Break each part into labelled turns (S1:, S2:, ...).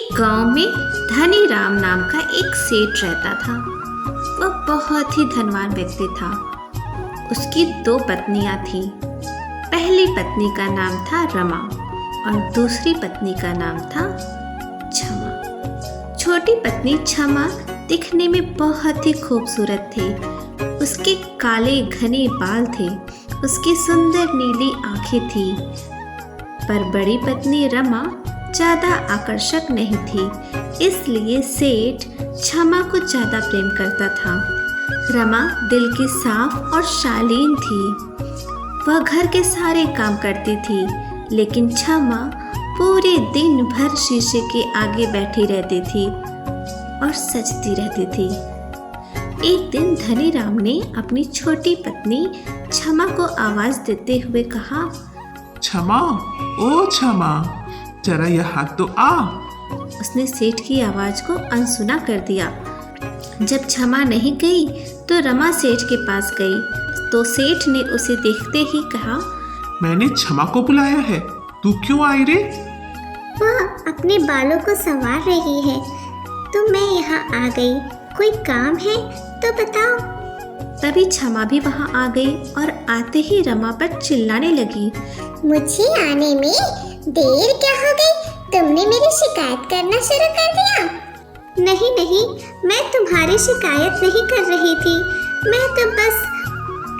S1: एक गांव में धनी राम नाम का एक सेठ रहता था। वह बहुत ही धनवान व्यक्ति था। उसकी 2 पत्नियां थीं। पहली पत्नी का नाम था रमा और दूसरी पत्नी का नाम था क्षमा। छोटी पत्नी क्षमा दिखने में बहुत ही खूबसूरत थी। उसके काले घने बाल थे, उसकी सुंदर नीली आंखें थीं। पर बड़ी पत्नी रमा ज़्यादा आकर्षक नहीं थी, इसलिए सेठ क्षमा को ज़्यादा प्रेम करता था। रमा दिल की साफ और शालीन थी। वह घर के सारे काम करती थी, लेकिन क्षमा पूरे दिन भर शीशे के आगे बैठी रहती थी और सजती रहती थी। एक दिन धनी राम ने अपनी छोटी पत्नी क्षमा को आवाज़ देते हुए कहा,
S2: क्षमा, ओ क्षमा, जरा यहाँ तो आ।
S1: उसने सेठ की आवाज़ को अनसुना कर दिया। जब क्षमा नहीं गई तो रमा सेठ के पास गई तो सेठ ने उसे देखते ही कहा,
S2: मैंने क्षमा को बुलाया है, तू क्यों आई रे?
S3: वह अपने बालों को संवार रही है तो मैं यहाँ आ गई। कोई काम है तो बताओ।
S1: तभी क्षमा भी वहाँ आ गई और आते ही रमा पर चिल्लाने लगी,
S3: मुझे आने में देर क्या हो गई? तुमने मेरी शिकायत करना शुरू कर दिया। नहीं नहीं, मैं तुम्हारी शिकायत नहीं कर रही थी। मैं तो बस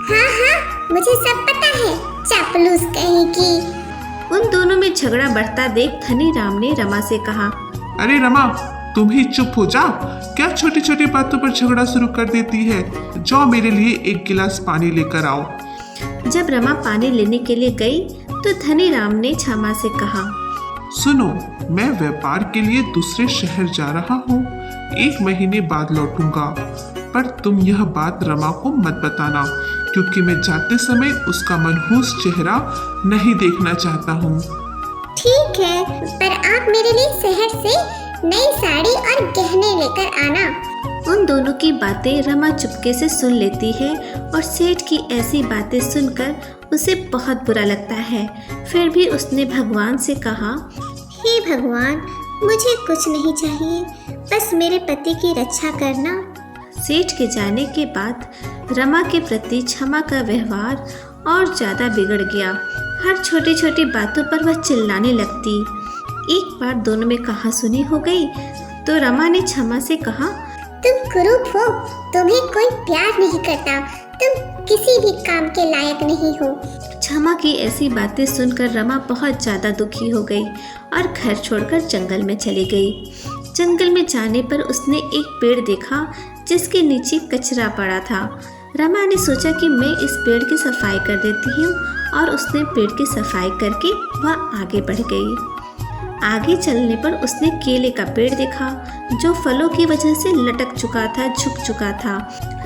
S3: हाँ, मुझे सब पता है, चापलूस कहीं की।
S1: उन दोनों में झगड़ा बढ़ता देख धनी राम ने रमा से कहा,
S2: अरे रमा, तुम ही चुप हो जा। क्या छोटी छोटी बातों पर झगड़ा शुरू कर देती है? जाओ मेरे लिए एक गिलास पानी लेकर आओ।
S1: जब रमा पानी लेने के लिए गई तो धनी राम ने क्षमा से कहा,
S2: सुनो, मैं व्यापार के लिए दूसरे शहर जा रहा हूँ। 1 महीने बाद लौटूंगा, पर तुम यह बात रमा को मत बताना, क्योंकि मैं जाते समय उसका मनहूस चेहरा नहीं देखना चाहता हूँ।
S3: ठीक है, पर आप मेरे लिए शहर से नई साड़ी और गहने लेकर आना।
S1: उन दोनों की बातें रमा चुपके से सुन लेती है और सेठ की ऐसी बातें सुनकर उसे बहुत बुरा लगता है। फिर भी उसने भगवान से कहा,
S3: हे भगवान, मुझे कुछ नहीं चाहिए, बस मेरे पति की रक्षा करना।
S1: सेठ के जाने के बाद रमा के प्रति क्षमा का व्यवहार और ज़्यादा बिगड़ गया। हर छोटी छोटी बातों पर वह चिल्लाने लगती। एक बार दोनों में कहासुनी हो गई तो रमा ने क्षमा से कहा,
S3: तुम कुरूप हो, तुम्हें कोई प्यार नहीं करता, तुम किसी भी काम के लायक नहीं हो।
S1: क्षमा की ऐसी बातें सुनकर रमा बहुत ज़्यादा दुखी हो गई और घर छोड़कर जंगल में चली गई। जंगल में जाने पर उसने एक पेड़ देखा जिसके नीचे कचरा पड़ा था। रमा ने सोचा कि मैं इस पेड़ की सफाई कर देती हूँ और उसने पेड़ की सफाई करके वह आगे बढ़ गई। आगे चलने पर उसने केले का पेड़ देखा जो फलों की वजह से लटक चुका था, झुक चुका था।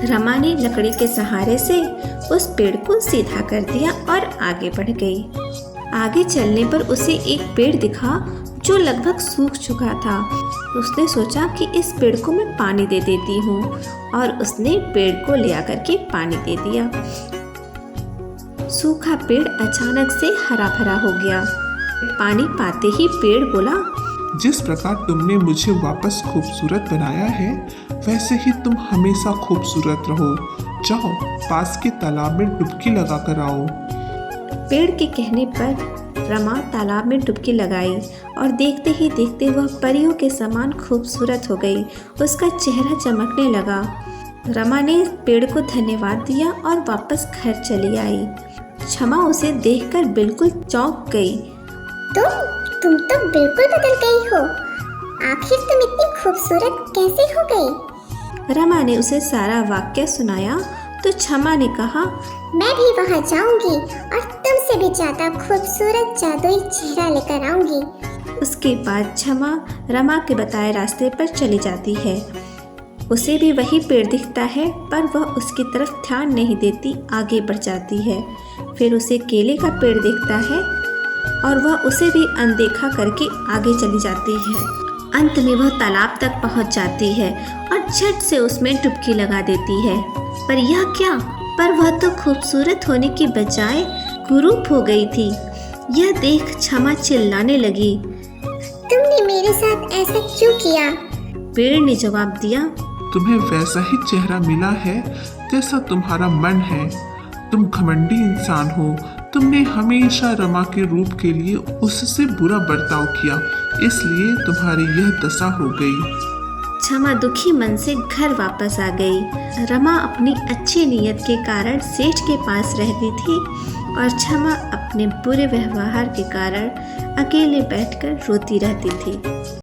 S1: रमा ने लकड़ी के सहारे से उस पेड़ को सीधा कर दिया और आगे बढ़ गई। आगे चलने पर उसे एक पेड़ दिखा जो लगभग सूख चुका था। उसने सोचा कि इस पेड़ को मैं पानी दे देती हूँ और उसने पेड़ को ले आकर के पानी दे दिया। सूखा पेड़ अचानक से हरा भरा हो गया। पानी पाते ही पेड़ बोला,
S2: जिस प्रकार तुमने मुझे वापस खूबसूरत बनाया है, वैसे ही तुम हमेशा खूबसूरत रहो। जाओ पास के तालाब में डुबकी लगा कर आओ।
S1: पेड़ के कहने पर रमा तालाब में डुबकी लगाई और देखते ही देखते वह परियों के समान खूबसूरत हो गई। उसका चेहरा चमकने लगा। रमा ने पेड़ को धन्यवाद दिया और वापस घर चली आई। क्षमा उसे देखकर बिल्कुल चौंक गई।
S3: तुम तो बिल्कुल बदल गई हो। आखिर तुम इतनी खूबसूरत कैसे हो गई?
S1: रमा ने उसे सारा वाक्य सुनाया तो क्षमा ने कहा,
S3: मैं भी वहाँ जाऊंगी और तुमसे भी ज्यादा खूबसूरत जादुई चेहरा लेकर आऊंगी।
S1: उसके बाद क्षमा रमा के बताए रास्ते पर चली जाती है। उसे भी वही पेड़ दिखता है पर वह उसकी तरफ ध्यान नहीं देती, आगे बढ़ जाती है। फिर उसे केले का पेड़ दिखता है और वह उसे भी अनदेखा करके आगे चली जाती है। अंत में वह तालाब तक पहुंच जाती है और झट से उसमें डुबकी लगा देती है। पर यह क्या, पर वह तो खूबसूरत होने की बजाय कुरूप हो गई थी। यह देख क्षमा चिल्लाने लगी,
S3: तुमने मेरे साथ ऐसा क्यों किया?
S1: पेड़ ने जवाब दिया,
S2: तुम्हें वैसा ही चेहरा मिला है जैसा तुम्हारा मन है। तुम घमंडी इंसान हो। तुमने हमेशा रमा के रूप के लिए उससे बुरा बर्ताव किया, इसलिए तुम्हारी यह दशा हो गई।
S1: छमा दुखी मन से घर वापस आ गई। रमा अपनी अच्छी नीयत के कारण सेठ के पास रहती थी और छमा अपने बुरे व्यवहार के कारण अकेले बैठकर रोती रहती थी।